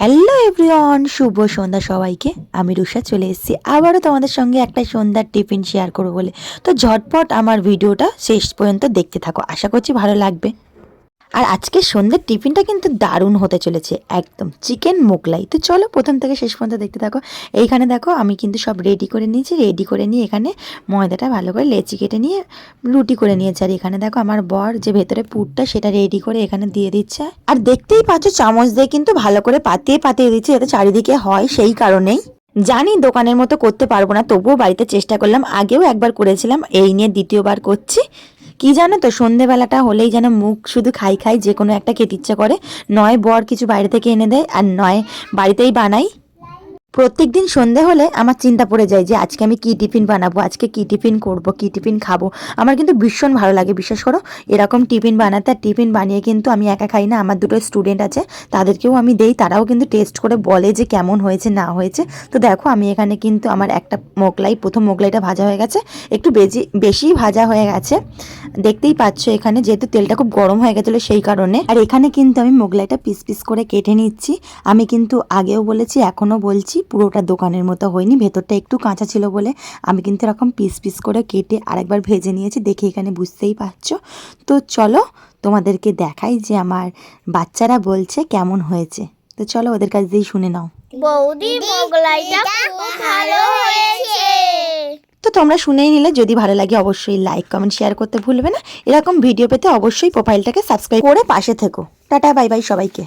Hello everyone, শুভ সন্ধ্যা সবাইকে। আমি রুষা চলে এসেছি আবারও তোমাদের সঙ্গে একটা সন্ধ্যার টিফিন শেয়ার করবো বলে। তো ঝটপট আমার ভিডিওটা শেষ পর্যন্ত দেখতে থাকো, আশা করছি ভালো লাগবে। আর আজকে সন্ধ্যের টিফিনটা কিন্তু দারুণ হতে চলেছে, একদম চিকেন মোগলাই। তো চলো প্রথম থেকে শেষ পর্যন্ত দেখতে থাকো। এইখানে দেখো আমি কিন্তু সব রেডি করে নিয়েছি, রেডি করে নিয়ে এখানে ময়দাটা ভালো করে লেচি কেটে নিয়ে রুটি করে নিয়েছি। আর এখানে দেখো আমার বর যে ভেতরে পুরটা সেটা রেডি করে এখানে দিয়ে দিচ্ছে। আর দেখতেই পাচ্ছ চামচ দিয়ে কিন্তু ভালো করে পাতিয়ে পাতিয়ে দিচ্ছে যাতে চারিদিকে হয়, সেই কারণেই। জানি দোকানের মতো করতে পারবো না, তবুও বাড়িতে চেষ্টা করলাম। আগেও একবার করেছিলাম, এই নিয়ে দ্বিতীয়বার করছি। কি জানো তো, সন্ধেবেলাটা হলেই যেন মুখ শুধু খাই খাই, যে কোনো একটা খেতে ইচ্ছা করে। নয় বর কিছু বাইরে থেকে এনে দেয়, আর নয় বাড়িতেই বানাই। প্রত্যেকদিন সন্ধে হলে আমার চিন্তা পড়ে যায় যে আজকে আমি কি টিফিন বানাবো, আজকে কি টিফিন করব, কি টিফিন খাবো। আমার কিন্তু ভীষণ ভালো লাগে, বিশ্বাস করো, এরকম টিফিন বানাতে। আর টিফিন বানিয়ে কিন্তু আমি একা খাই না, আমার দুটো স্টুডেন্ট আছে, তাদেরকেও আমি দেই। তারাও কিন্তু টেস্ট করে বলে যে কেমন হয়েছে না হয়েছে। তো দেখো আমি এখানে কিন্তু আমার একটা মোগলাই, প্রথম মোগলাইটা ভাজা হয়ে গেছে, একটু বেশি ভাজা হয়ে গেছে। দেখতেই পাচ্ছ এখানে যেহেতু তেলটা খুব গরম হয়ে গেছিলো সেই কারণে। আর এখানে কিন্তু আমি মোগলাইটা পিস পিস করে কেটে নিচ্ছি। আমি কিন্তু আগেও বলেছি, এখনও বলছি, পুরোটা দোকানের মতো হয়নি, ভেতরটা একটু কাঁচা ছিল বলে আমি কিন্তু এরকম পিস পিস করে কেটে আরেকবার ভেজে নিয়েছি, দেখে এখানে বুঝতেই পারছো। তো চলো তোমাদেরকে দেখাই যে আমার বাচ্চারা বলছে কেমন হয়েছে। তো চলো ওদের কাছ দিয়েই শুনে নাও। বৌদি মোগলাইটা খুব ভালো হয়েছে। তো তোমরা শুনেই নিলে, যদি ভালো লাগে অবশ্যই লাইক কমেন্ট শেয়ার করতে ভুলবে না। এরকম ভিডিও পেতে অবশ্যই প্রোফাইলটাকে সাবস্ক্রাইব করে পাশে থেকো। টাটা বাই বাই সবাইকে।